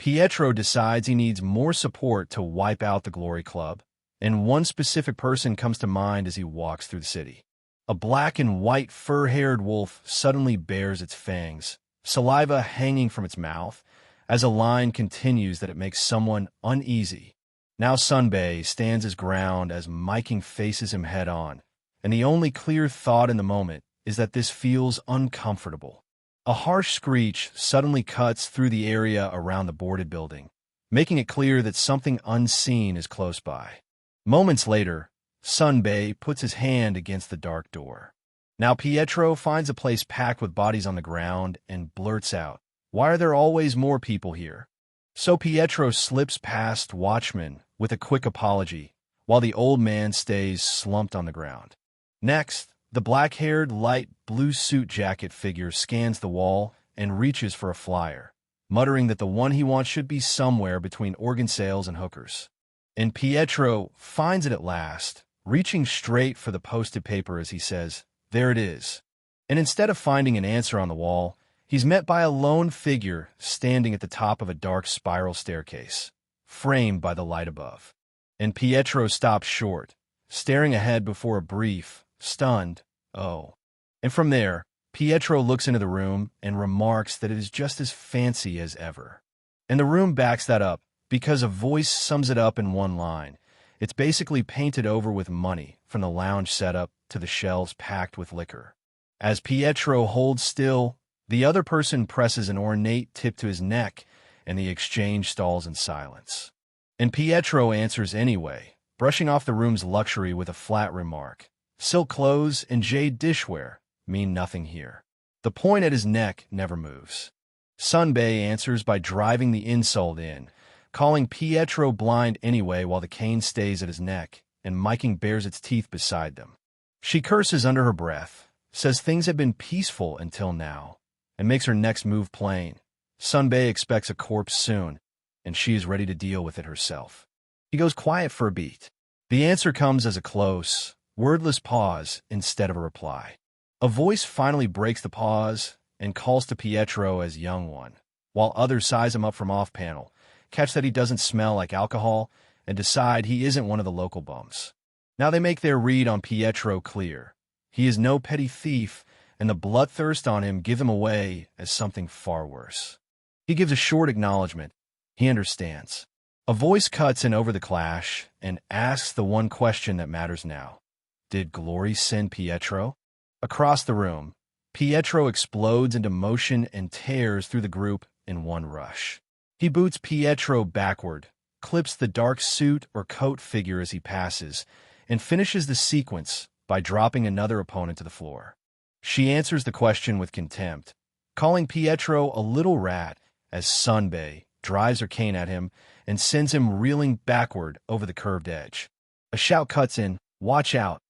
Pietro decides he needs more support to wipe out the Glory Club, and one specific person comes to mind as he walks through the city. A black and white fur-haired wolf suddenly bares its fangs, saliva hanging from its mouth, as a line continues that it makes someone uneasy. Now Sunbei stands his ground as Miking faces him head-on, and the only clear thought in the moment is that this feels uncomfortable. A harsh screech suddenly cuts through the area around the boarded building, making it clear that something unseen is close by. Moments later, Sunbei puts his hand against the dark door. Now Pietro finds a place packed with bodies on the ground and blurts out, "Why are there always more people here?" So Pietro slips past Watchman with a quick apology, while the old man stays slumped on the ground. Next, the black-haired, light blue suit jacket figure scans the wall and reaches for a flyer, muttering that the one he wants should be somewhere between organ sales and hookers. And Pietro finds it at last, reaching straight for the posted paper as he says, "There it is." And instead of finding an answer on the wall, he's met by a lone figure standing at the top of a dark spiral staircase, framed by the light above. And Pietro stops short, staring ahead before a brief, stunned, "Oh." And from there, Pietro looks into the room and remarks that it is just as fancy as ever. And the room backs that up, because a voice sums it up in one line. It's basically painted over with money, from the lounge setup to the shelves packed with liquor. As Pietro holds still, the other person presses an ornate tip to his neck, and the exchange stalls in silence. And Pietro answers anyway, brushing off the room's luxury with a flat remark. Silk clothes and jade dishware mean nothing here. The point at his neck never moves. Sunbei answers by driving the insult in, calling Pietro blind anyway while the cane stays at his neck, and Miking bares its teeth beside them. She curses under her breath, says things have been peaceful until now, and makes her next move plain. Sunbei expects a corpse soon, and she is ready to deal with it herself. He goes quiet for a beat. The answer comes as a close, wordless pause instead of a reply. A voice finally breaks the pause and calls to Pietro as young one, while others size him up from off-panel, catch that he doesn't smell like alcohol, and decide he isn't one of the local bums. Now they make their read on Pietro clear. He is no petty thief, and the bloodthirst on him give him away as something far worse. He gives a short acknowledgement. He understands. A voice cuts in over the clash and asks the one question that matters now. Did Glory send Pietro? Across the room, Pietro explodes into motion and tears through the group in one rush. He boots Pietro backward, clips the dark suit or coat figure as he passes, and finishes the sequence by dropping another opponent to the floor. She answers the question with contempt, calling Pietro a little rat as Sunbei drives her cane at him and sends him reeling backward over the curved edge. A shout cuts in, "Watch out,"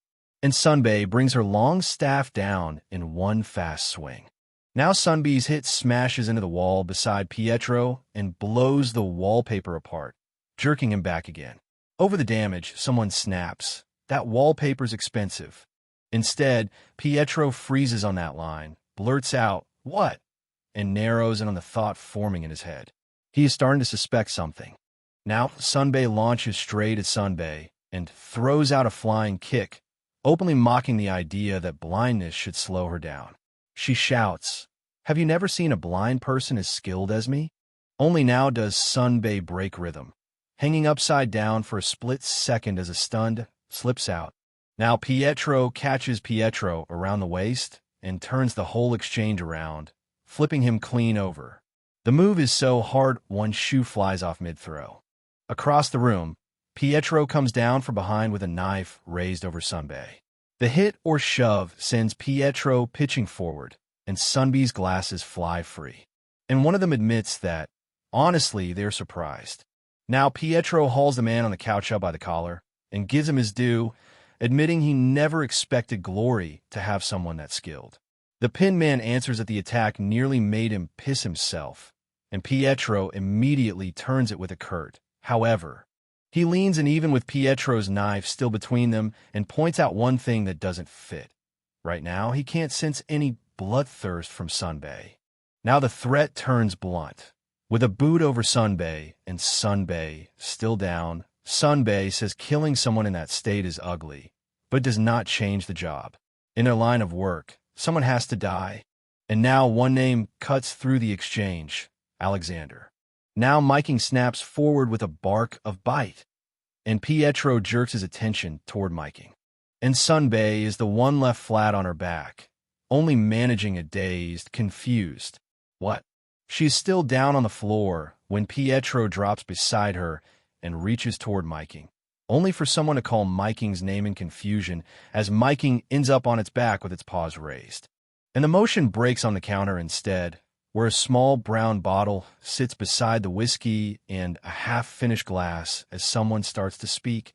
and Sunbei brings her long staff down in one fast swing. Now Sunbei's hit smashes into the wall beside Pietro and blows the wallpaper apart, jerking him back again. Over the damage, someone snaps, "That wallpaper's expensive." Instead, Pietro freezes on that line, blurts out, "What?" and narrows in on the thought forming in his head. He is starting to suspect something. Now Sunbei launches straight at Sunbei and throws out a flying kick, openly mocking the idea that blindness should slow her down. She shouts, "Have you never seen a blind person as skilled as me?" Only now does Sunbei break rhythm, hanging upside down for a split second as a stunned slips out. Now Pietro catches Pietro around the waist and turns the whole exchange around, flipping him clean over. The move is so hard one shoe flies off mid-throw. Across the room, Pietro comes down from behind with a knife raised over Sunbei. The hit or shove sends Pietro pitching forward, and Sunbei's glasses fly free. And one of them admits that, honestly, they're surprised. Now Pietro hauls the man on the couch up by the collar and gives him his due, admitting he never expected Glory to have someone that skilled. The pinned man answers that the attack nearly made him piss himself, and Pietro immediately turns it with a curt, "However." He leans in even with Pietro's knife still between them and points out one thing that doesn't fit. Right now, he can't sense any bloodthirst from Sunbei. Now the threat turns blunt. with a boot over Sunbei, and Sunbei, still down. Sunbei says killing someone in that state is ugly, but does not change the job. In their line of work, someone has to die. And now one name cuts through the exchange, Alexander. Now Miking snaps forward with a bark of bite, and Pietro jerks his attention toward Miking. And Sunbei is the one left flat on her back, only managing a dazed, confused. What? She is still down on the floor when Pietro drops beside her and reaches toward Miking, only for someone to call Miking's name in confusion as Miking ends up on its back with its paws raised. And the motion breaks on the counter instead, where a small brown bottle sits beside the whiskey and a half-finished glass as someone starts to speak,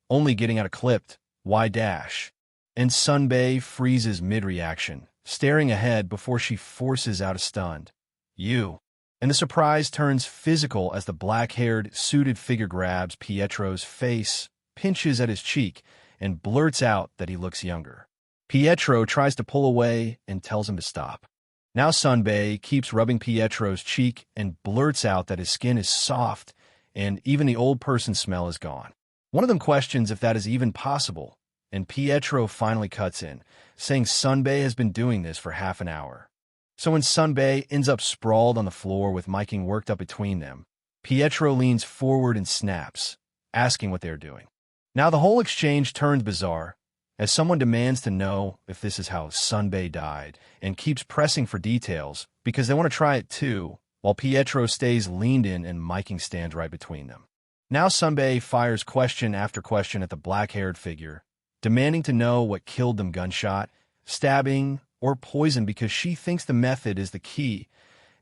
only getting out a clipped, "Why dash?" And Sunbei freezes mid-reaction, staring ahead before she forces out a stunned, "You." And the surprise turns physical as the black-haired, suited figure grabs Pietro's face, pinches at his cheek, and blurts out that he looks younger. Pietro tries to pull away and tells him to stop. Now Sunbei keeps rubbing Pietro's cheek and blurts out that his skin is soft and even the old person smell is gone. One of them questions if that is even possible, and Pietro finally cuts in, saying Sunbei has been doing this for half an hour. So when Sunbei ends up sprawled on the floor with Miking worked up between them, Pietro leans forward and snaps, asking what they're doing. Now the whole exchange turns bizarre, as someone demands to know if this is how Sunbei died, and keeps pressing for details because they want to try it too, while Pietro stays leaned in and Miking stands right between them. Now Sunbei fires question after question at the black-haired figure, demanding to know what killed them: gunshot, stabbing, or poison, because she thinks the method is the key,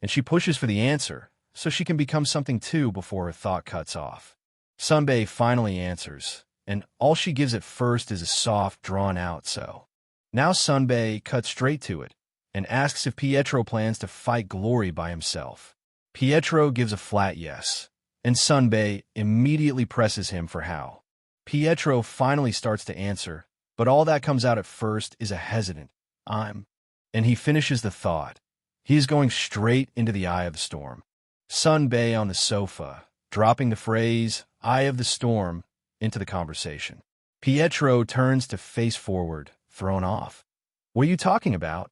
and she pushes for the answer so she can become something too before her thought cuts off. Sunbei finally answers, and all she gives at first is a soft, drawn-out "so." Now Sunbei cuts straight to it and asks if Pietro plans to fight Glory by himself. Pietro gives a flat yes, and Sunbei immediately presses him for how. Pietro finally starts to answer, but all that comes out at first is a hesitant, "I'm," and he finishes the thought. He is going straight into the eye of the storm. Sunbei on the sofa, dropping the phrase, "eye of the storm," into the conversation. Pietro turns to face forward, thrown off. "What are you talking about?"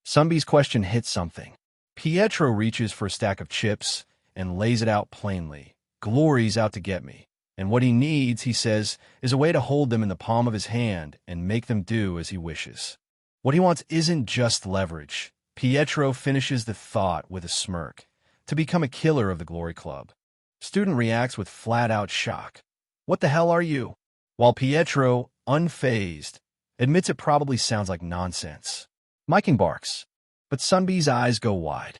Sunbei's question hits something. Pietro reaches for a stack of chips and lays it out plainly. Glory's out to get me, and what he needs, he says, is a way to hold them in the palm of his hand and make them do as he wishes. What he wants isn't just leverage. Pietro finishes the thought with a smirk. To become a killer of the Glory Club. Student reacts with flat-out shock. "What the hell are you?" While Pietro, unfazed, admits it probably sounds like nonsense. Miking barks, but Sunbei's eyes go wide.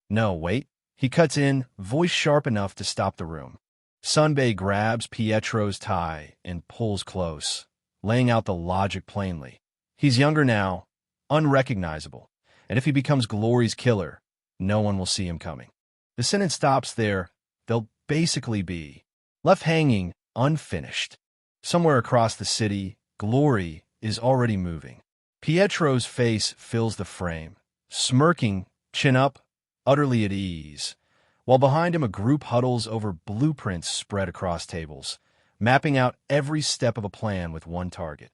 "No, wait." He cuts in, voice sharp enough to stop the room. Sunbei grabs Pietro's tie and pulls close, laying out the logic plainly. He's younger now, unrecognizable, and if he becomes Glory's killer, no one will see him coming. The sentence stops there. They'll basically be left hanging, unfinished. Somewhere across the city, Glory is already moving. Pietro's face fills the frame, smirking, chin up, utterly at ease, while behind him a group huddles over blueprints spread across tables, mapping out every step of a plan with one target: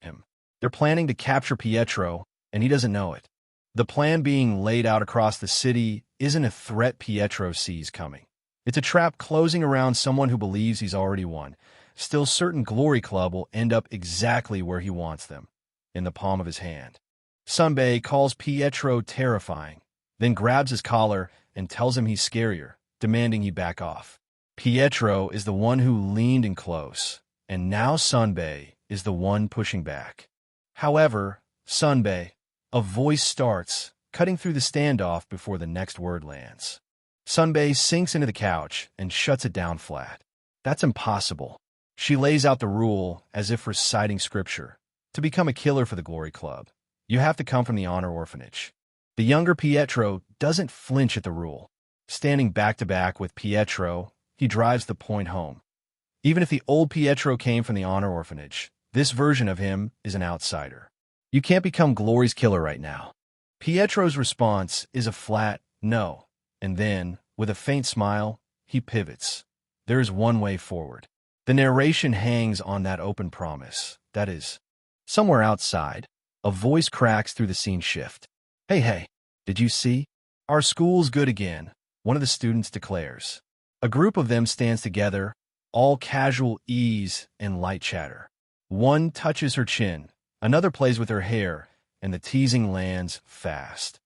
him. They're planning to capture Pietro, and he doesn't know it. The plan being laid out across the city isn't a threat Pietro sees coming. It's a trap closing around someone who believes he's already won, still certain Glory Club will end up exactly where he wants them, in the palm of his hand. Sunbei calls Pietro terrifying, then grabs his collar and tells him he's scarier, demanding he back off. Pietro is the one who leaned in close, and now Sunbei is the one pushing back. However, Sunbei, a voice starts, cutting through the standoff before the next word lands. Sunbei sinks into the couch and shuts it down flat. That's impossible. She lays out the rule as if reciting scripture. To become a killer for the Glory Club, you have to come from the honor orphanage. The younger Pietro doesn't flinch at the rule. Standing back-to-back with Pietro, he drives the point home. Even if the old Pietro came from the honor orphanage, this version of him is an outsider. You can't become Glory's killer right now. Pietro's response is a flat no, and then, With a faint smile, he pivots. There is one way forward. The narration hangs on that open promise. That is, somewhere outside, a voice cracks through the scene shift. Hey, did you see? Our school's good again, one of the students declares. A group of them stands together, all casual ease and light chatter. One touches her chin, another plays with her hair, and the teasing lands fast.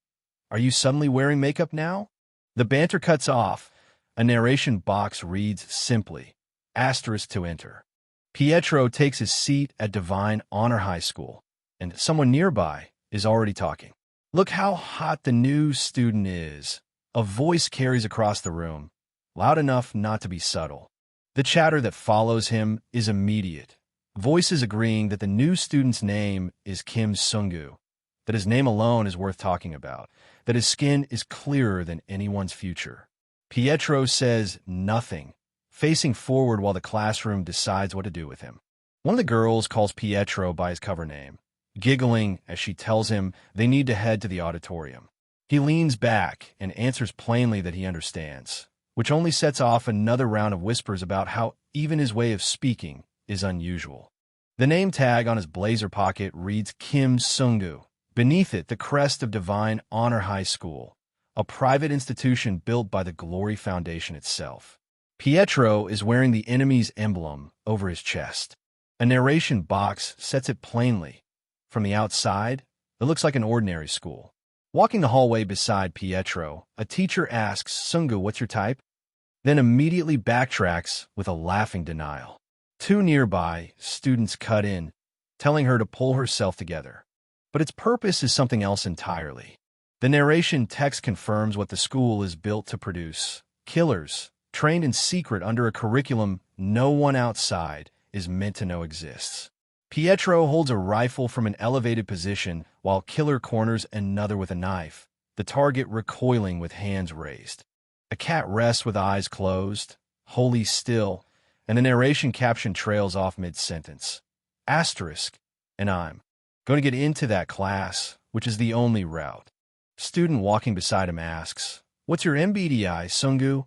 Are you suddenly wearing makeup now? The banter cuts off. A narration box reads simply, asterisk to enter. Pietro takes his seat at Divine Honor High School, and someone nearby is already talking. Look how hot the new student is. A voice carries across the room, loud enough not to be subtle. The chatter that follows him is immediate. Voices agreeing that the new student's name is Kim Sung-gu, that his name alone is worth talking about, that his skin is clearer than anyone's future. Pietro says nothing, facing forward while the classroom decides what to do with him. One of the girls calls Pietro by his cover name, giggling as she tells him they need to head to the auditorium. He leans back and answers plainly that he understands, which only sets off another round of whispers about how even his way of speaking is unusual. The name tag on his blazer pocket reads Kim Sung-gu. Beneath it, the crest of Divine Honor High School, a private institution built by the Glory Foundation itself. Pietro is wearing the enemy's emblem over his chest. A narration box sets it plainly. From the outside, it looks like an ordinary school. Walking the hallway beside Pietro, a teacher asks Sung-gu, "What's your type?" Then immediately backtracks with a laughing denial. Two nearby students cut in, telling her to pull herself together. But its purpose is something else entirely. The narration text confirms what the school is built to produce: killers, trained in secret under a curriculum no one outside is meant to know exists. Pietro holds a rifle from an elevated position while Killer corners another with a knife, the target recoiling with hands raised. A cat rests with eyes closed, wholly still, and the narration caption trails off mid-sentence. Asterisk, and I'm going to get into that class, which is the only route. Student walking beside him asks, "What's your MBTI, Sung-gu?"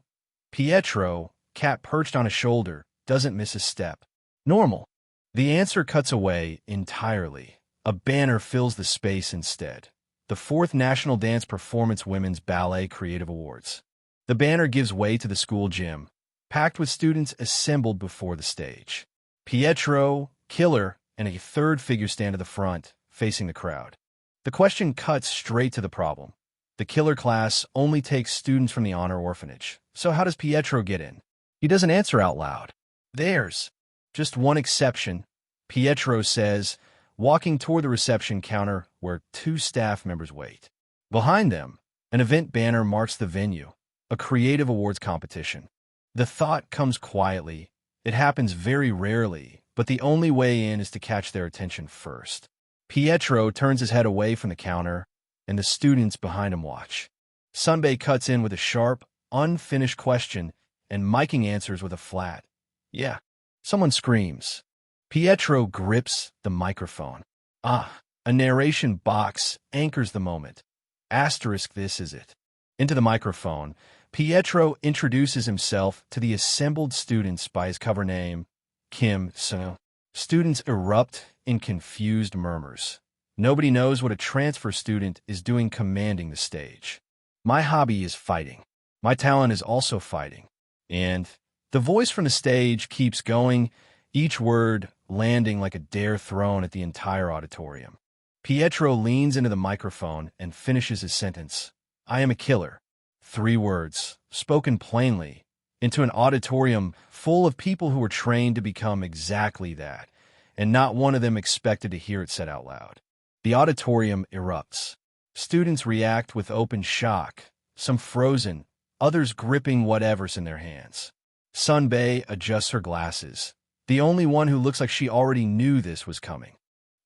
Pietro, cat perched on his shoulder, doesn't miss a step. Normal. The answer cuts away entirely. A banner fills the space instead. The 4th National Dance Performance Women's Ballet Creative Awards. The banner gives way to the school gym, packed with students assembled before the stage. Pietro, Killer, and a third figure stand at the front, facing the crowd. The question cuts straight to the problem. The Killer class only takes students from the honor orphanage. So how does Pietro get in? He doesn't answer out loud. There's just one exception, Pietro says, walking toward the reception counter where 2 staff members wait. Behind them, an event banner marks the venue, a creative awards competition. The thought comes quietly. It happens very rarely, but the only way in is to catch their attention first. Pietro turns his head away from the counter, and the students behind him watch. Sunbei cuts in with a sharp, unfinished question, and miking answers with a flat, "Yeah." Someone screams. Pietro grips the microphone. A narration box anchors the moment. Asterisk, this is it. Into the microphone, Pietro introduces himself to the assembled students by his cover name, Kim Sung. Students erupt in confused murmurs. Nobody knows what a transfer student is doing commanding the stage. My hobby is fighting. My talent is also fighting. And the voice from the stage keeps going, each word landing like a dare thrown at the entire auditorium. Pietro leans into the microphone and finishes his sentence. "I am a killer." 3 words, spoken plainly, into an auditorium full of people who were trained to become exactly that, and not one of them expected to hear it said out loud. The auditorium erupts. Students react with open shock, some frozen, others gripping whatever's in their hands. Sunbei adjusts her glasses, the only one who looks like she already knew this was coming.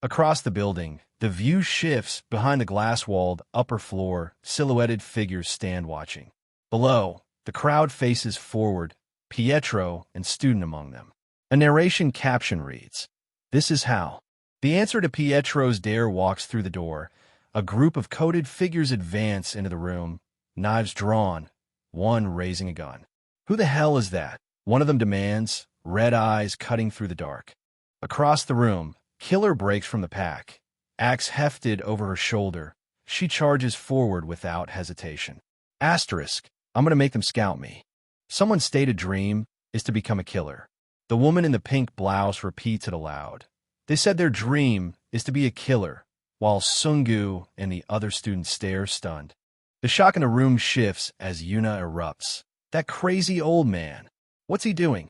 Across the building, the view shifts behind the glass-walled upper floor, silhouetted figures stand watching. Below, the crowd faces forward, Pietro and student among them. A narration caption reads, "This is how." The answer to Pietro's dare walks through the door. A group of coded figures advance into the room, knives drawn, one raising a gun. "Who the hell is that?" one of them demands, red eyes cutting through the dark. Across the room, Killer breaks from the pack. Axe hefted over her shoulder, she charges forward without hesitation. Asterisk, I'm gonna make them scout me. Someone's stated dream is to become a killer. The woman in the pink blouse repeats it aloud. They said their dream is to be a killer, while Sungu and the other students stare stunned. The shock in the room shifts as Yuna erupts. That crazy old man. What's he doing?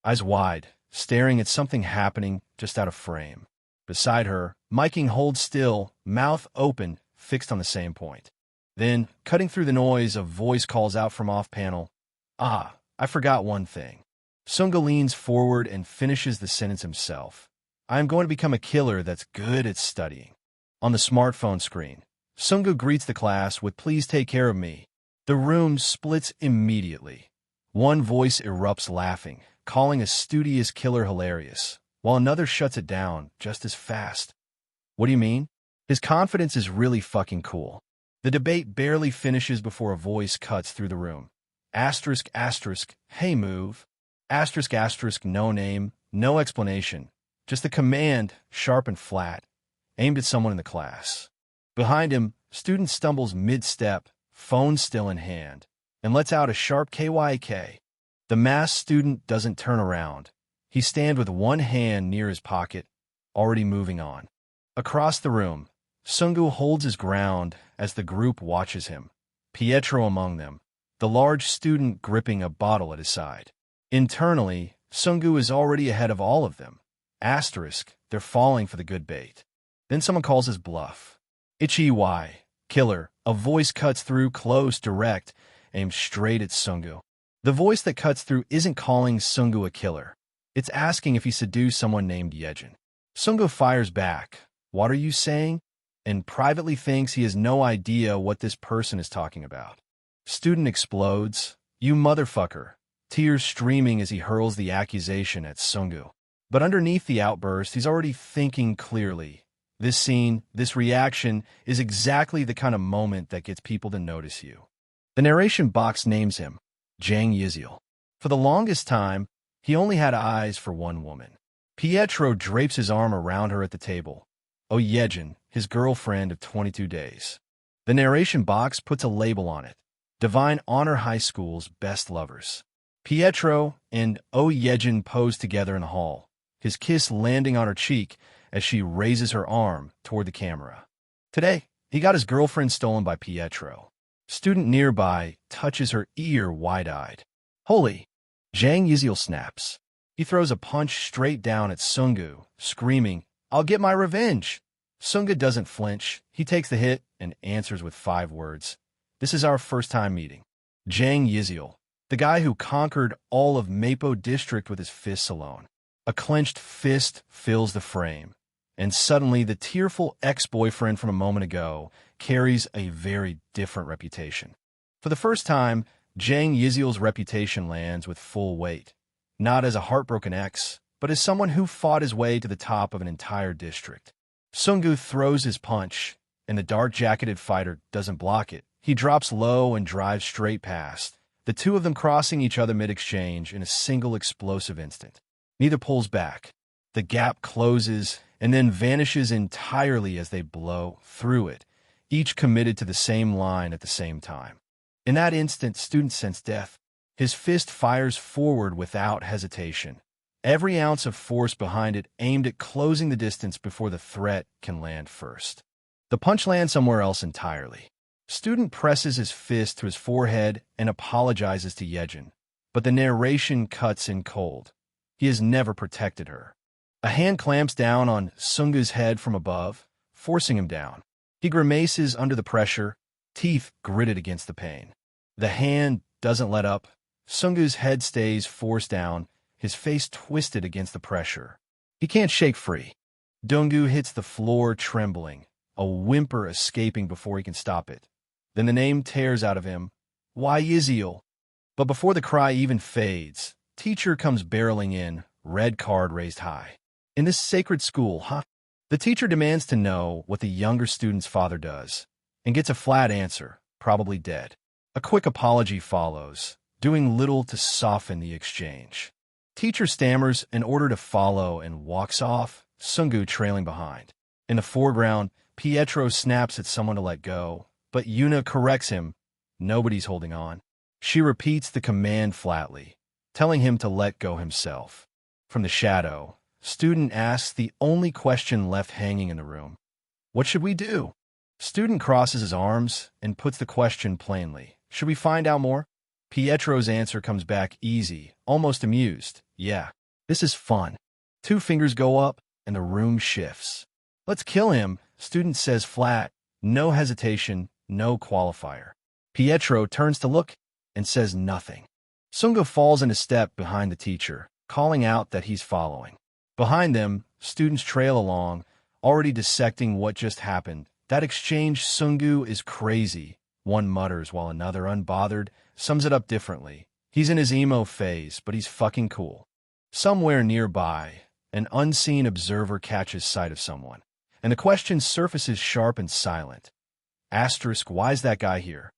Eyes wide, staring at something happening just out of frame. Beside her, Miking holds still, mouth open, fixed on the same point. Then, cutting through the noise, a voice calls out from off-panel. "Ah, I forgot one thing." Sunga leans forward and finishes the sentence himself. "I am going to become a killer that's good at studying." On the smartphone screen, Sunga greets the class with "Please take care of me." The room splits immediately. One voice erupts laughing, calling a studious killer hilarious, while another shuts it down just as fast. What do you mean? His confidence is really fucking cool. The debate barely finishes before a voice cuts through the room. Asterisk, asterisk, hey move. Asterisk, asterisk, no name, no explanation. Just a command, sharp and flat, aimed at someone in the class. Behind him, student stumbles mid-step, phone still in hand, and lets out a sharp KYK. The masked student doesn't turn around. He stands with one hand near his pocket, already moving on. Across the room, Sungu holds his ground as the group watches him, Pietro among them, the large student gripping a bottle at his side. Internally, Sungu is already ahead of all of them. Asterisk, they're falling for the good bait. Then someone calls his bluff. Ichi Y, killer, a voice cuts through close, direct, aimed straight at Sungu. The voice that cuts through isn't calling Sungu a killer. It's asking if he seduced someone named Yejin. Sungu fires back. What are you saying? And privately thinks he has no idea what this person is talking about. Student explodes. You motherfucker. Tears streaming as he hurls the accusation at Sungu. But underneath the outburst, he's already thinking clearly. This scene, this reaction, is exactly the kind of moment that gets people to notice you. The narration box names him, Jang Yiziel. For the longest time, he only had eyes for one woman. Pietro drapes his arm around her at the table. Oh Yejin, his girlfriend of 22 days. The narration box puts a label on it. Divine Honor High School's best lovers. Pietro and Oh Yejin pose together in the hall, his kiss landing on her cheek as she raises her arm toward the camera. Today, he got his girlfriend stolen by Pietro. Student nearby touches her ear wide-eyed. Holy! Jang Yiziel snaps. He throws a punch straight down at Sungu, screaming, I'll get my revenge! Sungu doesn't flinch. He takes the hit and answers with 5 words. This is our first time meeting. Jang Yiziel, the guy who conquered all of Mapo District with his fists alone. A clenched fist fills the frame, and suddenly the tearful ex-boyfriend from a moment ago carries a very different reputation. For the first time, Jang Yiziel's reputation lands with full weight, not as a heartbroken ex, but as someone who fought his way to the top of an entire district. Sungu throws his punch, and the dark-jacketed fighter doesn't block it. He drops low and drives straight past, the two of them crossing each other mid-exchange in a single explosive instant. Neither pulls back. The gap closes and then vanishes entirely as they blow through it, each committed to the same line at the same time. In that instant, student sensed death. His fist fires forward without hesitation, every ounce of force behind it aimed at closing the distance before the threat can land first. The punch lands somewhere else entirely. Student presses his fist to his forehead and apologizes to Yejin, but the narration cuts in cold. He has never protected her. A hand clamps down on Sungu's head from above, forcing him down. He grimaces under the pressure, teeth gritted against the pain. The hand doesn't let up. Sungu's head stays forced down, his face twisted against the pressure. He can't shake free. Donggu hits the floor trembling, a whimper escaping before he can stop it. Then the name tears out of him. Why Yiziel? But before the cry even fades, teacher comes barreling in, red card raised high. In this sacred school, huh? The teacher demands to know what the younger student's father does, and gets a flat answer, probably dead. A quick apology follows, doing little to soften the exchange. Teacher stammers in order to follow and walks off, Sungu trailing behind. In the foreground, Pietro snaps at someone to let go, but Yuna corrects him. Nobody's holding on. She repeats the command flatly, telling him to let go himself. From the shadow, student asks the only question left hanging in the room. What should we do? Student crosses his arms and puts the question plainly. Should we find out more? Pietro's answer comes back easy, almost amused. Yeah, this is fun. Two fingers go up and the room shifts. Let's kill him, student says flat. No hesitation, no qualifier. Pietro turns to look and says nothing. Sunga falls in a step behind the teacher, calling out that he's following. Behind them, students trail along, already dissecting what just happened. That exchange, Sungu is crazy, one mutters while another, unbothered, sums it up differently. He's in his emo phase, but he's fucking cool. Somewhere nearby, an unseen observer catches sight of someone, and the question surfaces sharp and silent. Asterisk, why's that guy here?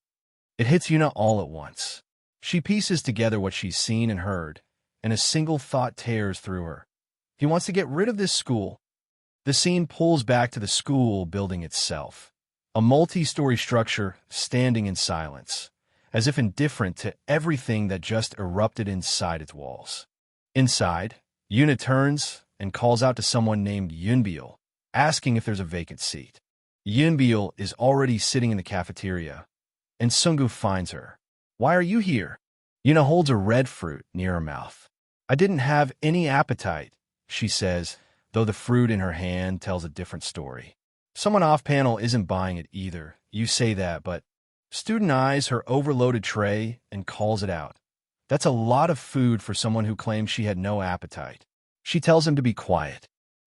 It hits Yuna all at once. She pieces together what she's seen and heard, and a single thought tears through her. He wants to get rid of this school. The scene pulls back to the school building itself, a multi-story structure standing in silence, as if indifferent to everything that just erupted inside its walls. Inside, Yuna turns and calls out to someone named Yunbiel, asking if there's a vacant seat. Yunbiel is already sitting in the cafeteria, and Sungu finds her. Why are you here? Yuna holds a red fruit near her mouth. I didn't have any appetite, she says, though the fruit in her hand tells a different story. Someone off-panel isn't buying it either. You say that, but student eyes her overloaded tray and calls it out. That's a lot of food for someone who claims she had no appetite. She tells him to be quiet.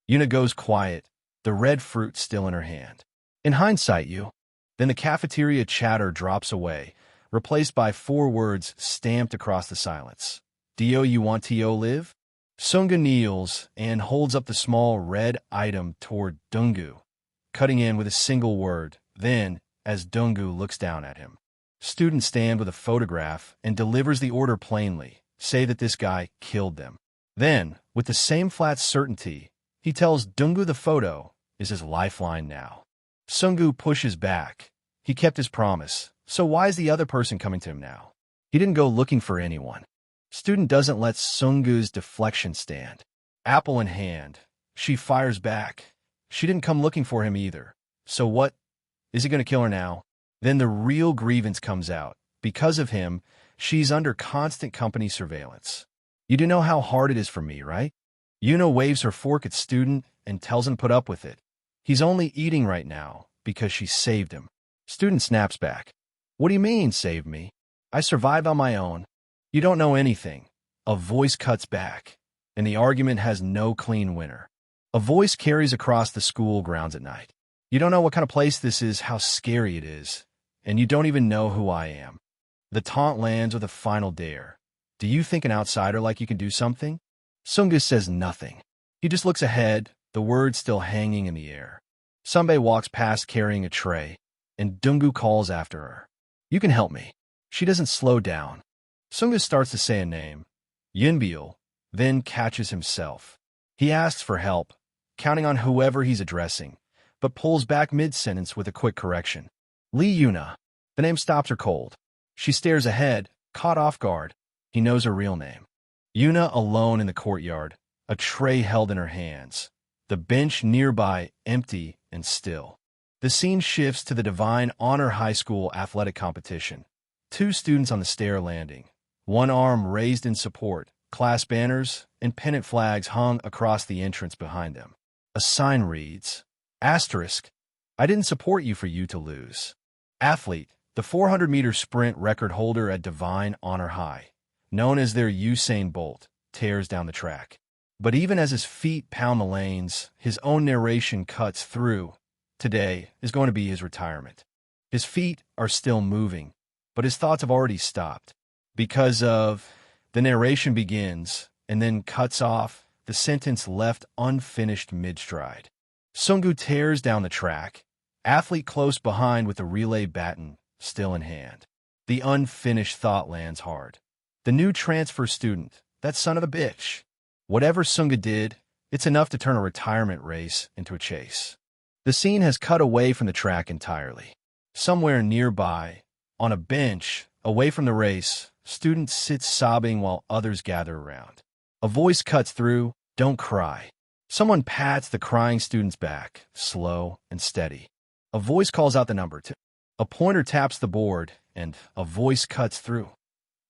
Yuna goes quiet, the red fruit still in her hand. In hindsight, you. Then the cafeteria chatter drops away, replaced by 4 words stamped across the silence. Do you want to live? Sunga kneels and holds up the small red item toward Dungu, cutting in with a single word. Then, as Dungu looks down at him, student stand with a photograph and delivers the order plainly. Say that this guy killed them. Then, with the same flat certainty, he tells Dungu the photo is his lifeline now. Sungu pushes back. He kept his promise, so why is the other person coming to him now? He didn't go looking for anyone. Student doesn't let Sungu's deflection stand. Apple in hand, she fires back. She didn't come looking for him either. So what? Is he going to kill her now? Then the real grievance comes out. Because of him, she's under constant company surveillance. You do know how hard it is for me, right? Yuna waves her fork at student and tells him to put up with it. He's only eating right now because she saved him. Student snaps back. What do you mean, saved me? I survived on my own. You don't know anything. A voice cuts back, and the argument has no clean winner. A voice carries across the school grounds at night. You don't know what kind of place this is, how scary it is, and you don't even know who I am. The taunt lands with a final dare. Do you think an outsider like you can do something? Sungu says nothing. He just looks ahead, the words still hanging in the air. Sunbae walks past carrying a tray, and Dungu calls after her. You can help me. She doesn't slow down. Sungu starts to say a name, Yunbiel, then catches himself. He asks for help, counting on whoever he's addressing, but pulls back mid-sentence with a quick correction. Lee Yuna. The name stops her cold. She stares ahead, caught off guard. He knows her real name. Yuna alone in the courtyard, a tray held in her hands. The bench nearby empty and still. The scene shifts to the Divine Honor High School athletic competition. 2 students on the stair landing. One arm raised in support, class banners and pennant flags hung across the entrance behind them. A sign reads, Asterisk, I didn't support you for you to lose. Athlete, the 400-meter sprint record holder at Divine Honor High, known as their Usain Bolt, tears down the track. But even as his feet pound the lanes, his own narration cuts through. Today is going to be his retirement. His feet are still moving, but his thoughts have already stopped. Because of the narration begins and then cuts off, the sentence left unfinished mid-stride. Sungu tears down the track, athlete close behind with the relay baton still in hand. The unfinished thought lands hard. The new transfer student, that son of a bitch. Whatever Sunga did, it's enough to turn a retirement race into a chase. The scene has cut away from the track entirely. Somewhere nearby, on a bench, away from the race, students sit sobbing while others gather around. A voice cuts through, "Don't cry." Someone pats the crying student's back, slow and steady. A voice calls out the number 2. A pointer taps the board, and a voice cuts through.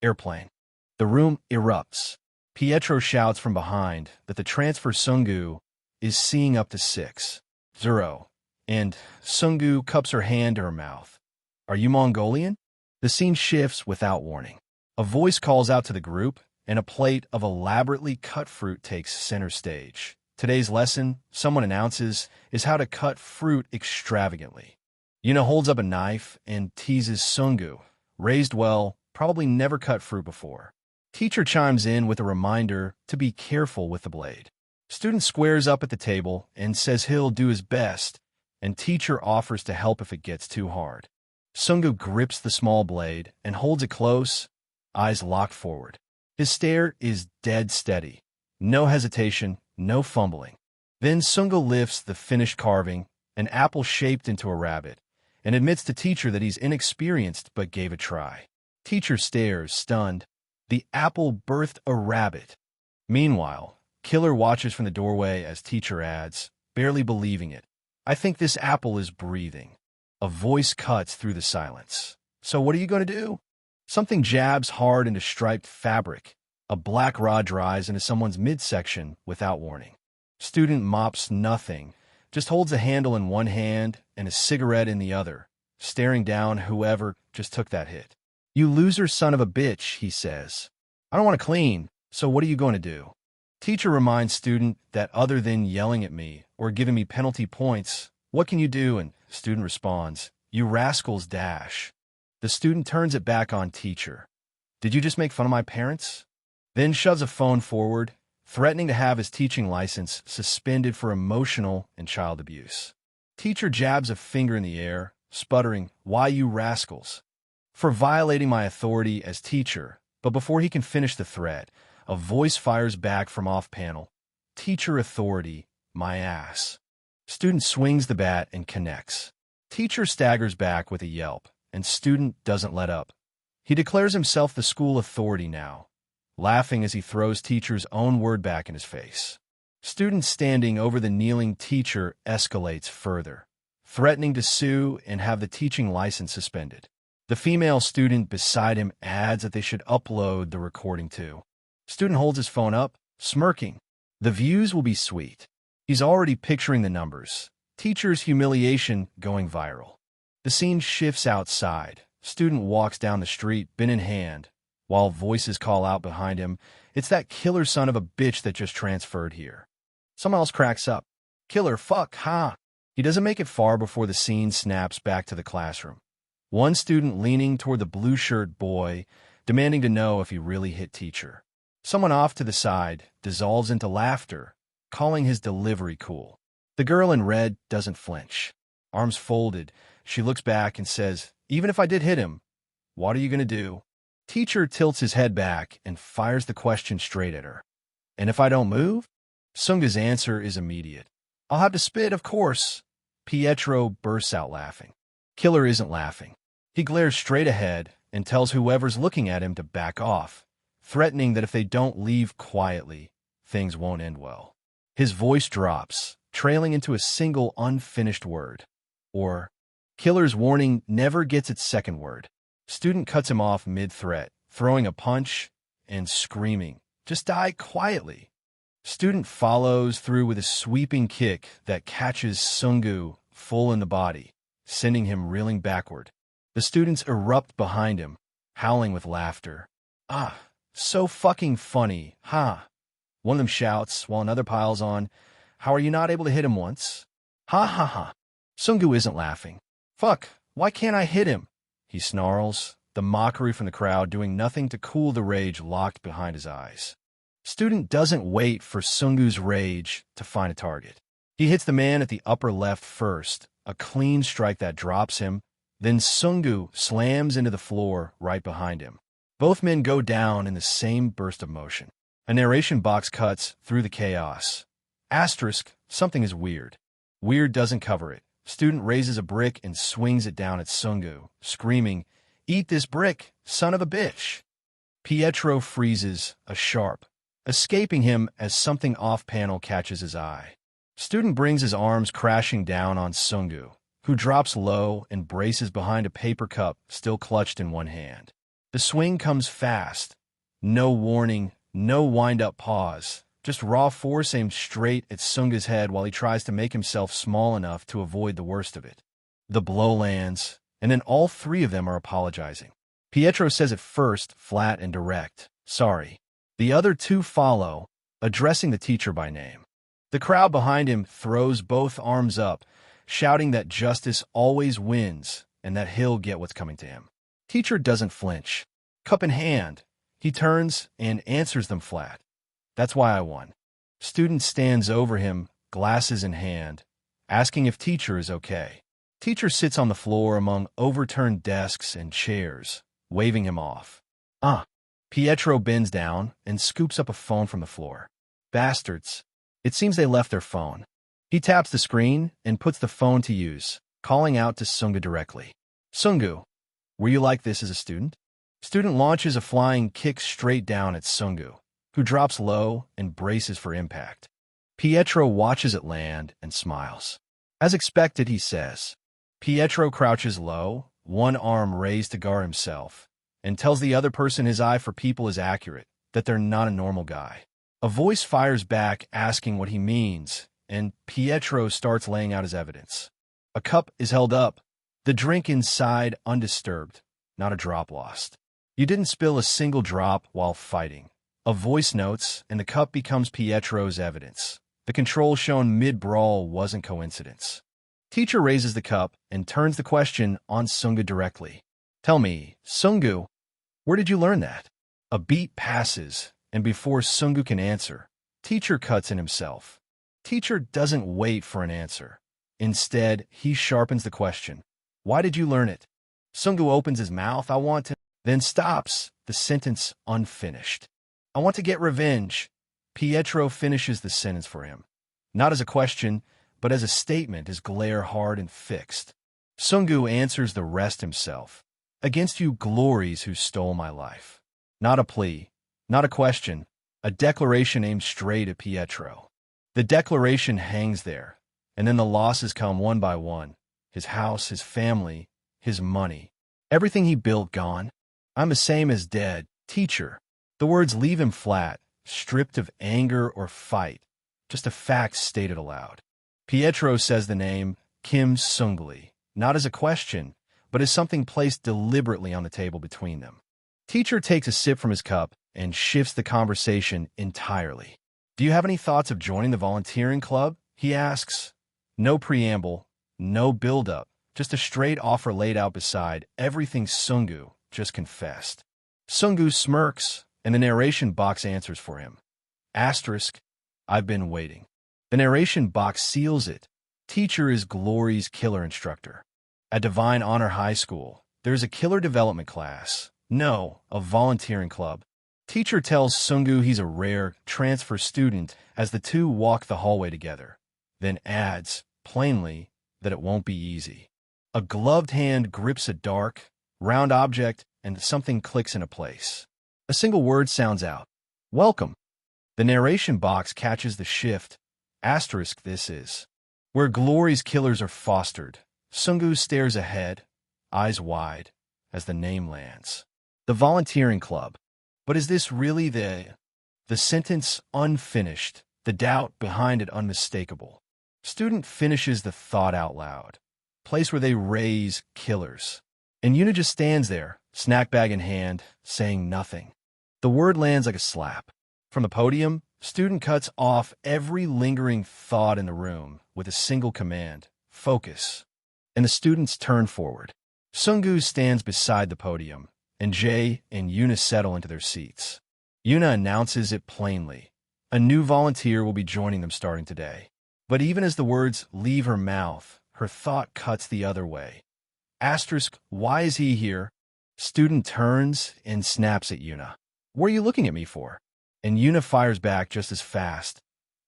"Airplane." The room erupts. Pietro shouts from behind that the transfer Sungu is seeing up to 6-0, and Sungu cups her hand to her mouth. "Are you Mongolian?" The scene shifts without warning. A voice calls out to the group, and a plate of elaborately cut fruit takes center stage. Today's lesson, someone announces, is how to cut fruit extravagantly. Yuna holds up a knife and teases Sungu. Raised well, probably never cut fruit before. Teacher chimes in with a reminder to be careful with the blade. Student squares up at the table and says he'll do his best, and teacher offers to help if it gets too hard. Sungu grips the small blade and holds it close, eyes locked forward. His stare is dead steady. No hesitation, no fumbling. Then Sungu lifts the finished carving, an apple shaped into a rabbit, and admits to teacher that he's inexperienced but gave a try. Teacher stares, stunned. The apple birthed a rabbit. Meanwhile, Killer watches from the doorway as teacher adds, barely believing it, "I think this apple is breathing." A voice cuts through the silence. "So what are you going to do?" Something jabs hard into striped fabric. A black rod dries into someone's midsection without warning. Student mops nothing, just holds a handle in one hand and a cigarette in the other, staring down whoever just took that hit. "You loser son of a bitch," he says. "I don't want to clean, so what are you going to do?" Teacher reminds student that other than yelling at me or giving me penalty points, what can you do? And student responds, "You rascals dash." The student turns it back on teacher. "Did you just make fun of my parents?" Then shoves a phone forward, threatening to have his teaching license suspended for emotional and child abuse. Teacher jabs a finger in the air, sputtering, "Why you rascals?" "For violating my authority as teacher," but before he can finish the threat, a voice fires back from off-panel, "Teacher authority, my ass." Student swings the bat and connects. Teacher staggers back with a yelp, and student doesn't let up. He declares himself the school authority now, laughing as he throws teacher's own word back in his face. Student standing over the kneeling teacher escalates further, threatening to sue and have the teaching license suspended. The female student beside him adds that they should upload the recording too. Student holds his phone up, smirking. The views will be sweet. He's already picturing the numbers. Teacher's humiliation going viral. The scene shifts outside. Student walks down the street, bin in hand, while voices call out behind him, "It's that killer son of a bitch that just transferred here." Someone else cracks up. "Killer, fuck, huh?" He doesn't make it far before the scene snaps back to the classroom. One student leaning toward the blue shirt boy, demanding to know if he really hit teacher. Someone off to the side dissolves into laughter, calling his delivery cool. The girl in red doesn't flinch. Arms folded, she looks back and says, "Even if I did hit him, what are you going to do?" Teacher tilts his head back and fires the question straight at her. "And if I don't move?" Sunga's answer is immediate. "I'll have to spit, of course." Pietro bursts out laughing. Killer isn't laughing. He glares straight ahead and tells whoever's looking at him to back off, threatening that if they don't leave quietly, things won't end well. His voice drops, trailing into a single unfinished word. Or, Killer's warning never gets its second word. Student cuts him off mid-threat, throwing a punch and screaming, "Just die quietly." Student follows through with a sweeping kick that catches Sungu full in the body, sending him reeling backward. The students erupt behind him, howling with laughter. "Ah, so fucking funny, huh?" One of them shouts, while another piles on, "How are you not able to hit him once?" "Ha ha ha." Sungu isn't laughing. "Fuck, why can't I hit him?" He snarls, the mockery from the crowd doing nothing to cool the rage locked behind his eyes. Student doesn't wait for Sungu's rage to find a target. He hits the man at the upper left first, a clean strike that drops him, Then Sungu slams into the floor right behind him. Both men go down in the same burst of motion. A narration box cuts through the chaos. Asterisk, something is weird. Weird doesn't cover it. Student raises a brick and swings it down at Sungu, screaming, "Eat this brick, son of a bitch!" Pietro freezes, a sharp, escaping him as something off-panel catches his eye. Student brings his arms crashing down on Sungu, who drops low and braces behind a paper cup still clutched in one hand. The swing comes fast. No warning, no wind-up pause. Just raw force aimed straight at Sungu's head while he tries to make himself small enough to avoid the worst of it. The blow lands, and then all three of them are apologizing. Pietro says it first, flat and direct, "Sorry." The other two follow, addressing the teacher by name. The crowd behind him throws both arms up, shouting that justice always wins and that he'll get what's coming to him. Teacher doesn't flinch. Cup in hand, he turns and answers them flat. "That's why I won." Student stands over him, glasses in hand, asking if teacher is okay. Teacher sits on the floor among overturned desks and chairs, waving him off. Pietro bends down and scoops up a phone from the floor. Bastards. It seems they left their phone. He taps the screen and puts the phone to use, calling out to Sungu directly. "Sungu, were you like this as a student?" Student launches a flying kick straight down at Sungu, who drops low and braces for impact. Pietro watches it land and smiles. As expected, he says. Pietro crouches low, one arm raised to guard himself, and tells the other person his eye for people is accurate, that they're not a normal guy. A voice fires back asking what he means, and Pietro starts laying out his evidence. A cup is held up, the drink inside undisturbed, not a drop lost. "You didn't spill a single drop while fighting." A voice notes, and the cup becomes Pietro's evidence. The control shown mid-brawl wasn't coincidence. Teacher raises the cup and turns the question on Sungu directly. "Tell me, Sungu, where did you learn that?" A beat passes, and before Sungu can answer, teacher cuts in himself. Teacher doesn't wait for an answer. Instead, he sharpens the question. "Why did you learn it?" Sungu opens his mouth, "I want to," then stops, the sentence unfinished. "I want to get revenge." Pietro finishes the sentence for him. Not as a question, but as a statement, his glare hard and fixed. Sungu answers the rest himself. "Against you glories who stole my life." Not a plea, not a question, a declaration aimed straight at Pietro. The declaration hangs there, and then the losses come one by one. His house, his family, his money. Everything he built gone. "I'm the same as dead, teacher." The words leave him flat, stripped of anger or fight, just a fact stated aloud. Pietro says the name Kim Sungli, not as a question, but as something placed deliberately on the table between them. Teacher takes a sip from his cup and shifts the conversation entirely. "Do you have any thoughts of joining the volunteering club?" he asks. No preamble, no build-up, just a straight offer laid out beside everything Sungu just confessed. Sungu smirks, and the narration box answers for him. Asterisk, "I've been waiting." The narration box seals it. Teacher is Glory's killer instructor. At Divine Honor High School, there's a killer development class. No, a volunteering club. Teacher tells Sungu he's a rare transfer student as the two walk the hallway together, then adds, plainly, that it won't be easy. A gloved hand grips a dark, round object and something clicks into place. A single word sounds out. "Welcome." The narration box catches the shift. Asterisk, this is where Glory's killers are fostered. Sungu stares ahead, eyes wide, as the name lands. The volunteering club. But is this really the sentence unfinished, the doubt behind it unmistakable? Student finishes the thought out loud. Place where they raise killers. And Yuna just stands there, snack bag in hand, saying nothing. The word lands like a slap. From the podium, student cuts off every lingering thought in the room with a single command, focus. And the students turn forward. Sungu stands beside the podium, and Jay and Yuna settle into their seats. Yuna announces it plainly. A new volunteer will be joining them starting today. But even as the words leave her mouth, her thought cuts the other way. Asterisk, why is he here? Student turns and snaps at Yuna. What are you looking at me for? And Yuna fires back just as fast.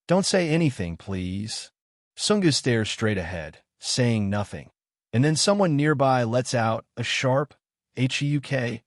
Don't say anything, please. Sungu stares straight ahead, saying nothing. And then someone nearby lets out a sharp H-E-U-K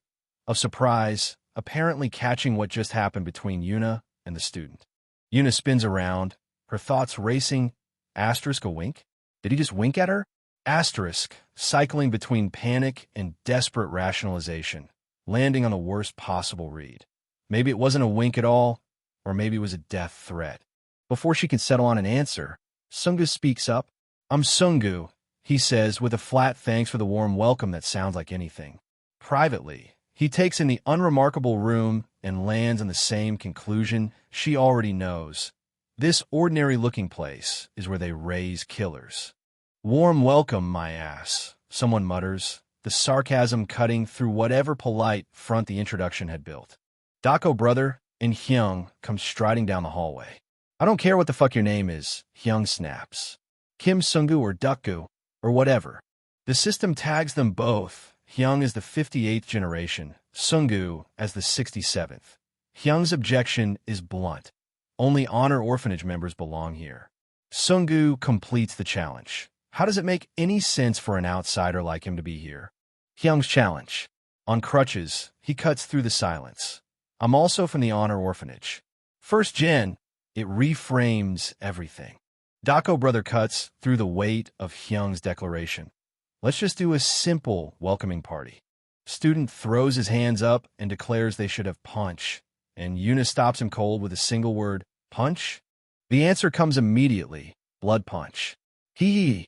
of surprise, apparently catching what just happened between Yuna and the student. Yuna spins around, her thoughts racing. Asterisk, a wink? Did he just wink at her? Asterisk, cycling between panic and desperate rationalization, landing on the worst possible read. Maybe it wasn't a wink at all, or maybe it was a death threat. Before she can settle on an answer, Sungu speaks up. I'm Sungu, he says with a flat thanks for the warm welcome that sounds like anything. Privately, he takes in the unremarkable room and lands on the same conclusion she already knows. This ordinary-looking place is where they raise killers. Warm welcome, my ass, someone mutters, the sarcasm cutting through whatever polite front the introduction had built. Dako brother and Hyung come striding down the hallway. I don't care what the fuck your name is, Hyung snaps. Kim Sungu or Dukgu, or whatever. The system tags them both. Hyung is the 58th generation, Sungu as the 67th. Hyung's objection is blunt. Only honor orphanage members belong here. Sungu completes the challenge. How does it make any sense for an outsider like him to be here? Hyung's challenge. On crutches, he cuts through the silence. I'm also from the honor orphanage. First gen, it reframes everything. Dako brother cuts through the weight of Hyung's declaration. Let's just do a simple welcoming party. Student throws his hands up and declares they should have punch, and Yuna stops him cold with a single word, punch? The answer comes immediately, blood punch. Hee.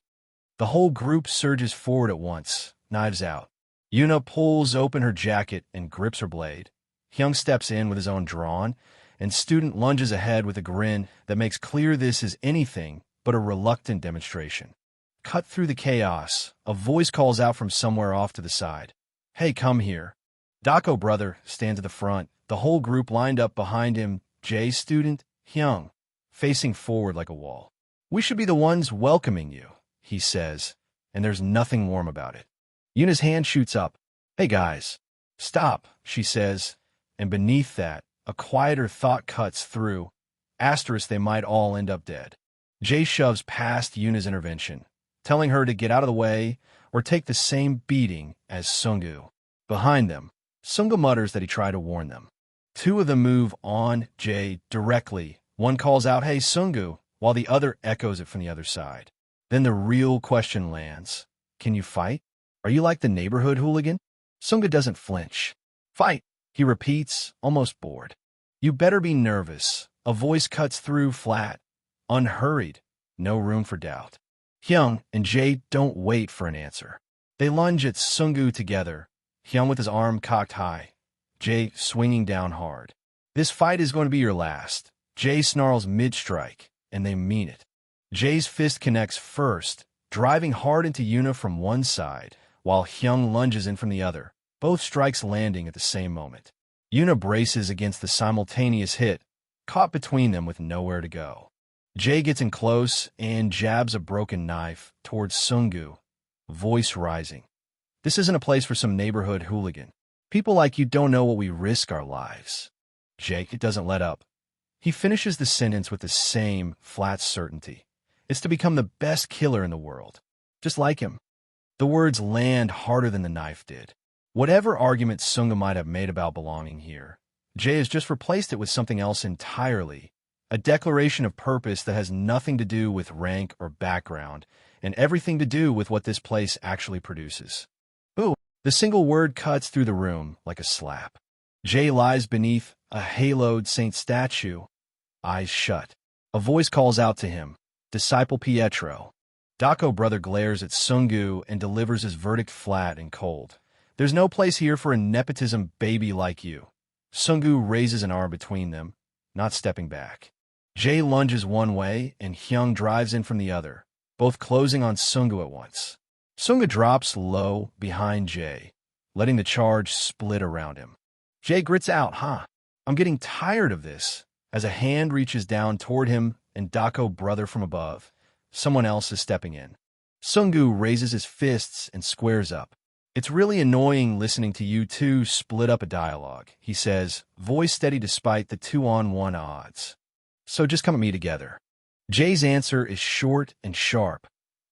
The whole group surges forward at once, knives out. Yuna pulls open her jacket and grips her blade. Hyung steps in with his own drawn, and student lunges ahead with a grin that makes clear this is anything but a reluctant demonstration. Cut through the chaos, a voice calls out from somewhere off to the side. Hey, come here. Dako brother stands at the front, the whole group lined up behind him, J student, Hyung, facing forward like a wall. We should be the ones welcoming you, he says, and there's nothing warm about it. Yuna's hand shoots up. Hey guys, stop, she says, and beneath that, a quieter thought cuts through. Asterisk, they might all end up dead. Jay shoves past Yuna's intervention, telling her to get out of the way or take the same beating as Sungu. Behind them, Sungu mutters that he tried to warn them. Two of them move on Jay directly. One calls out, hey Sungu, while the other echoes it from the other side. Then the real question lands. Can you fight? Are you like the neighborhood hooligan? Sungu doesn't flinch. Fight, he repeats, almost bored. You better be nervous. A voice cuts through flat, unhurried, no room for doubt. Hyung and Jay don't wait for an answer. They lunge at Sungu together, Hyung with his arm cocked high, Jay swinging down hard. This fight is going to be your last. Jay snarls mid-strike, and they mean it. Jay's fist connects first, driving hard into Yuna from one side, while Hyung lunges in from the other, both strikes landing at the same moment. Yuna braces against the simultaneous hit, caught between them with nowhere to go. Jay gets in close and jabs a broken knife towards Sungu, voice rising. This isn't a place for some neighborhood hooligan. People like you don't know what we risk our lives. Jay doesn't let up. He finishes the sentence with the same flat certainty. It's to become the best killer in the world. Just like him. The words land harder than the knife did. Whatever argument Sungu might have made about belonging here, Jay has just replaced it with something else entirely. A declaration of purpose that has nothing to do with rank or background, and everything to do with what this place actually produces. Ooh, the single word cuts through the room like a slap. Jay lies beneath a haloed saint statue, eyes shut. A voice calls out to him, Disciple Pietro. Dako brother glares at Sungu and delivers his verdict flat and cold. There's no place here for a nepotism baby like you. Sungu raises an arm between them, not stepping back. Jay lunges one way and Hyung drives in from the other, both closing on Sungu at once. Sungu drops low behind Jay, letting the charge split around him. Jay grits out, I'm getting tired of this, as a hand reaches down toward him and Dako brother from above. Someone else is stepping in. Sungu raises his fists and squares up. It's really annoying listening to you two split up a dialogue, he says, voice steady despite the 2-on-1 odds. So just come at me together. Jay's answer is short and sharp.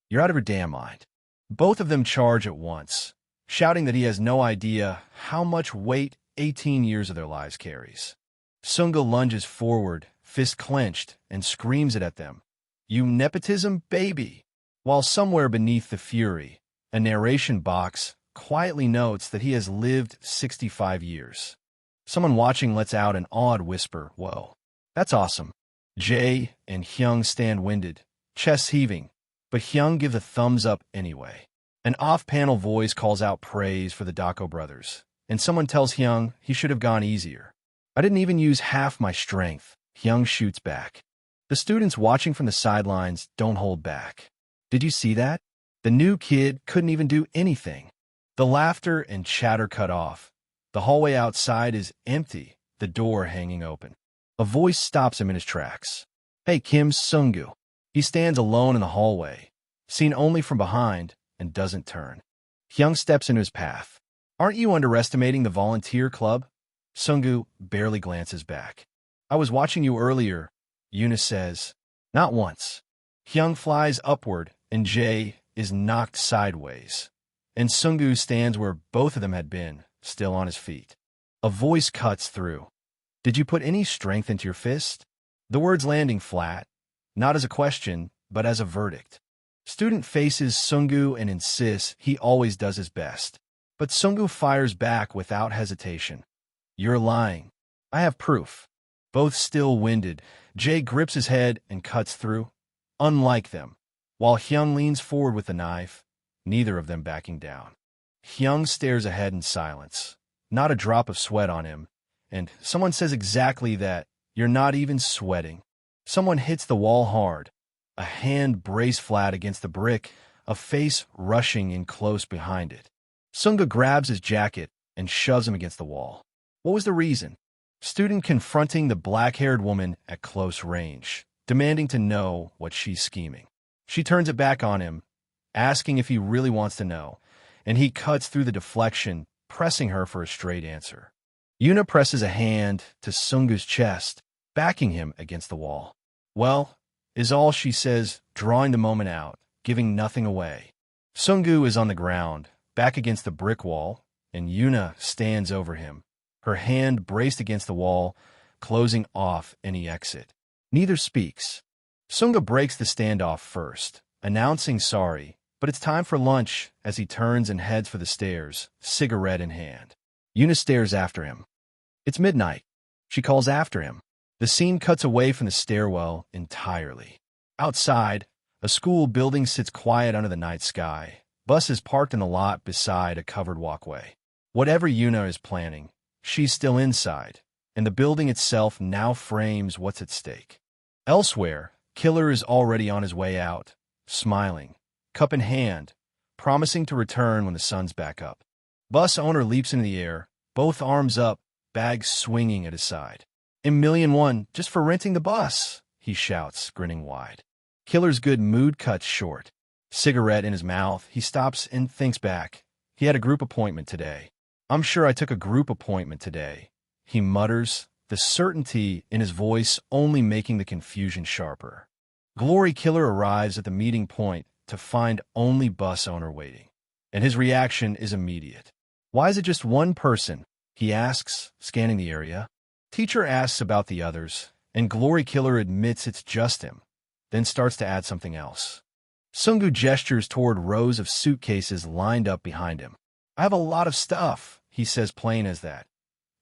You're out of your damn mind. Both of them charge at once, shouting that he has no idea how much weight 18 years of their lives carries. Sunga lunges forward, fist clenched, and screams it at them. You nepotism baby! While somewhere beneath the fury, a narration box quietly notes that he has lived 65 years. Someone watching lets out an awed whisper, whoa, that's awesome. Jay and Hyung stand winded, chests heaving, but Hyung give the thumbs up anyway. An off-panel voice calls out praise for the Dako brothers, and someone tells Hyung he should have gone easier. I didn't even use half my strength, Hyung shoots back. The students watching from the sidelines don't hold back. Did you see that? The new kid couldn't even do anything. The laughter and chatter cut off. The hallway outside is empty, the door hanging open. A voice stops him in his tracks. Hey, Kim Sungu. He stands alone in the hallway, seen only from behind, and doesn't turn. Hyung steps into his path. Aren't you underestimating the volunteer club? Sungu barely glances back. I was watching you earlier, Yuna says. Not once. Hyung flies upward, and Jay is knocked sideways. And Sungu stands where both of them had been, still on his feet. A voice cuts through. Did you put any strength into your fist? The words landing flat, not as a question, but as a verdict. Student faces Sungu and insists he always does his best. But Sungu fires back without hesitation. You're lying. I have proof. Both still winded, Jay grips his head and cuts through. Unlike them, while Hyung leans forward with the knife, neither of them backing down. Hyung stares ahead in silence, not a drop of sweat on him, and someone says exactly that, you're not even sweating. Someone hits the wall hard, a hand braced flat against the brick, a face rushing in close behind it. Sunga grabs his jacket and shoves him against the wall. What was the reason? Student confronting the black-haired woman at close range, demanding to know what she's scheming. She turns it back on him, asking if he really wants to know, and he cuts through the deflection, pressing her for a straight answer. Yuna presses a hand to Sungu's chest, backing him against the wall. Well, is all she says, drawing the moment out, giving nothing away. Sungu is on the ground, back against the brick wall, and Yuna stands over him, her hand braced against the wall, closing off any exit. Neither speaks. Sunga breaks the standoff first, announcing sorry, but it's time for lunch as he turns and heads for the stairs, cigarette in hand. Yuna stares after him. It's midnight. She calls after him. The scene cuts away from the stairwell entirely. Outside, a school building sits quiet under the night sky. Buses parked in the lot beside a covered walkway. Whatever Yuna is planning, she's still inside, and the building itself now frames what's at stake. Elsewhere, Killer is already on his way out, smiling, cup in hand, promising to return when the sun's back up. Bus owner leaps into the air, both arms up, bag swinging at his side. $1,000,001 just for renting the bus, he shouts, grinning wide. Killer's good mood cuts short. Cigarette in his mouth, he stops and thinks back. He had a group appointment today. I'm sure I took a group appointment today, he mutters, the certainty in his voice only making the confusion sharper. Glory Killer arrives at the meeting point to find only bus owner waiting, and his reaction is immediate. Why is it just one person? He asks, scanning the area. Teacher asks about the others, and Glory Killer admits it's just him, then starts to add something else. Sungu gestures toward rows of suitcases lined up behind him. I have a lot of stuff, he says plain as that.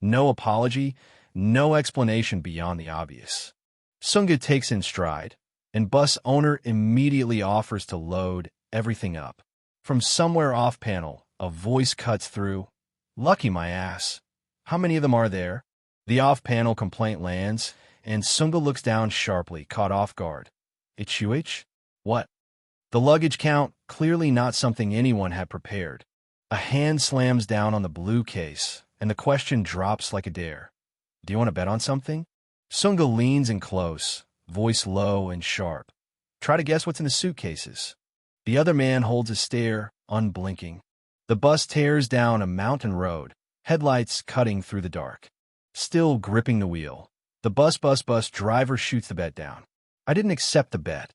No apology, no explanation beyond the obvious. Sungu takes in stride, and bus owner immediately offers to load everything up. From somewhere off panel, a voice cuts through. Lucky my ass. How many of them are there? The off-panel complaint lands, and Sunga looks down sharply, caught off guard. It's UH? What? The luggage count, clearly not something anyone had prepared. A hand slams down on the blue case, and the question drops like a dare. Do you want to bet on something? Sunga leans in close, voice low and sharp. Try to guess what's in the suitcases. The other man holds a stare, unblinking. The bus tears down a mountain road, headlights cutting through the dark. Still gripping the wheel, the bus driver shoots the bet down. I didn't accept the bet,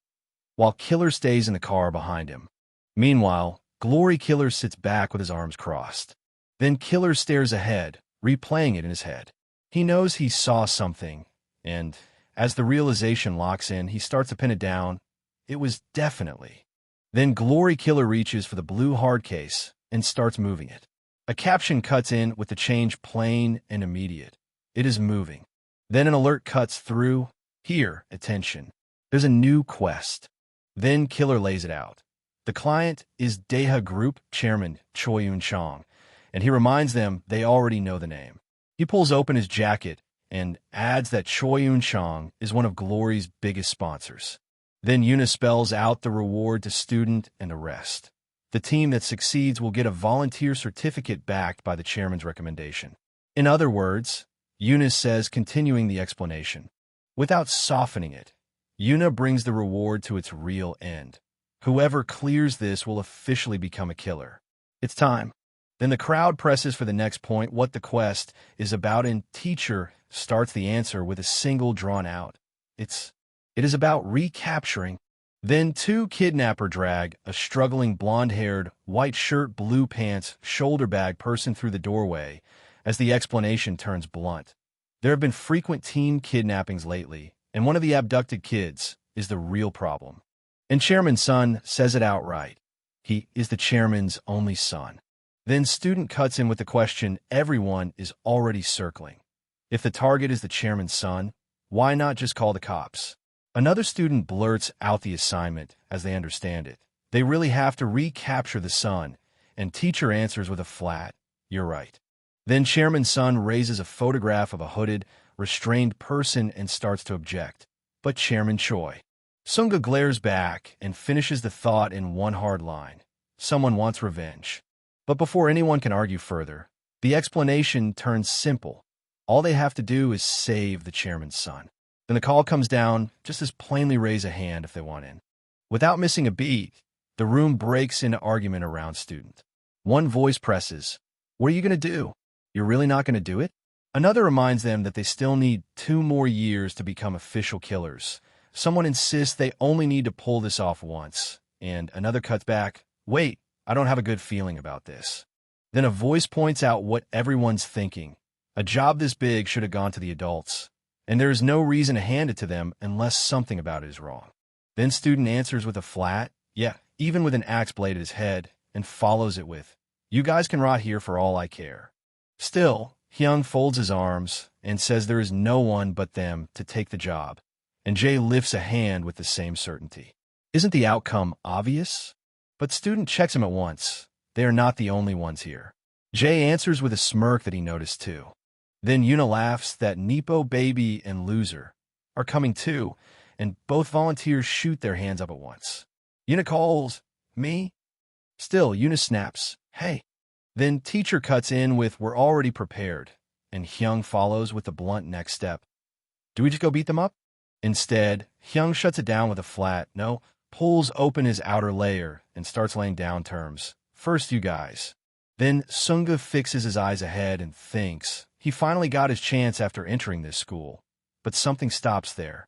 while Killer stays in the car behind him. Meanwhile, Glory Killer sits back with his arms crossed. Then Killer stares ahead, replaying it in his head. He knows he saw something, and as the realization locks in, he starts to pin it down. It was definitely. Then Glory Killer reaches for the blue hard case and starts moving it. A caption cuts in with the change plain and immediate. It is moving. Then an alert cuts through. Here, attention. There's a new quest. Then Killer lays it out. The client is Deha Group Chairman Choi Yun-chong, and he reminds them they already know the name. He pulls open his jacket and adds that Choi Yun-chong is one of Glory's biggest sponsors. Then Yuna spells out the reward to student and the rest. The team that succeeds will get a volunteer certificate backed by the chairman's recommendation. In other words, Yuna says, continuing the explanation. Without softening it, Yuna brings the reward to its real end. Whoever clears this will officially become a killer. It's time. Then the crowd presses for the next point, what the quest is about, and teacher starts the answer with a single drawn out. It is about recapturing. Then two kidnapper drag a struggling blonde-haired, white shirt, blue pants, shoulder bag person through the doorway as the explanation turns blunt. There have been frequent teen kidnappings lately, and one of the abducted kids is the real problem. And Chairman's son says it outright. He is the chairman's only son. Then student cuts in with the question everyone is already circling. If the target is the chairman's son, why not just call the cops? Another student blurts out the assignment as they understand it. They really have to recapture the son, and teacher answers with a flat, "You're right." Then Chairman's son raises a photograph of a hooded, restrained person and starts to object. But Chairman Choi Sunga glares back and finishes the thought in one hard line. Someone wants revenge. But before anyone can argue further, the explanation turns simple. All they have to do is save the chairman's son. Then the call comes down, just as plainly raise a hand if they want in. Without missing a beat, the room breaks into argument around student. One voice presses, "What are you going to do? You're really not going to do it?" Another reminds them that they still need 2 more years to become official killers. Someone insists they only need to pull this off once, and another cuts back, "Wait, I don't have a good feeling about this." Then a voice points out what everyone's thinking. A job this big should have gone to the adults, and there is no reason to hand it to them unless something about it is wrong. Then student answers with a flat, "Yeah, even with an axe blade at his head," and follows it with, "You guys can rot here for all I care." Still, Hyung folds his arms and says there is no one but them to take the job, and Jay lifts a hand with the same certainty. Isn't the outcome obvious? But student checks him at once. They are not the only ones here. Jay answers with a smirk that he noticed too. Then Yuna laughs that Nepo Baby and Loser are coming too, and both volunteers shoot their hands up at once. Yuna calls, "Me?" Still, Yuna snaps, "Hey." Then teacher cuts in with, "We're already prepared," and Hyung follows with the blunt next step. "Do we just go beat them up?" Instead, Hyung shuts it down with a flat, "No," pulls open his outer layer and starts laying down terms. "First, you guys." Then Sunga fixes his eyes ahead and thinks he finally got his chance after entering this school. But something stops there.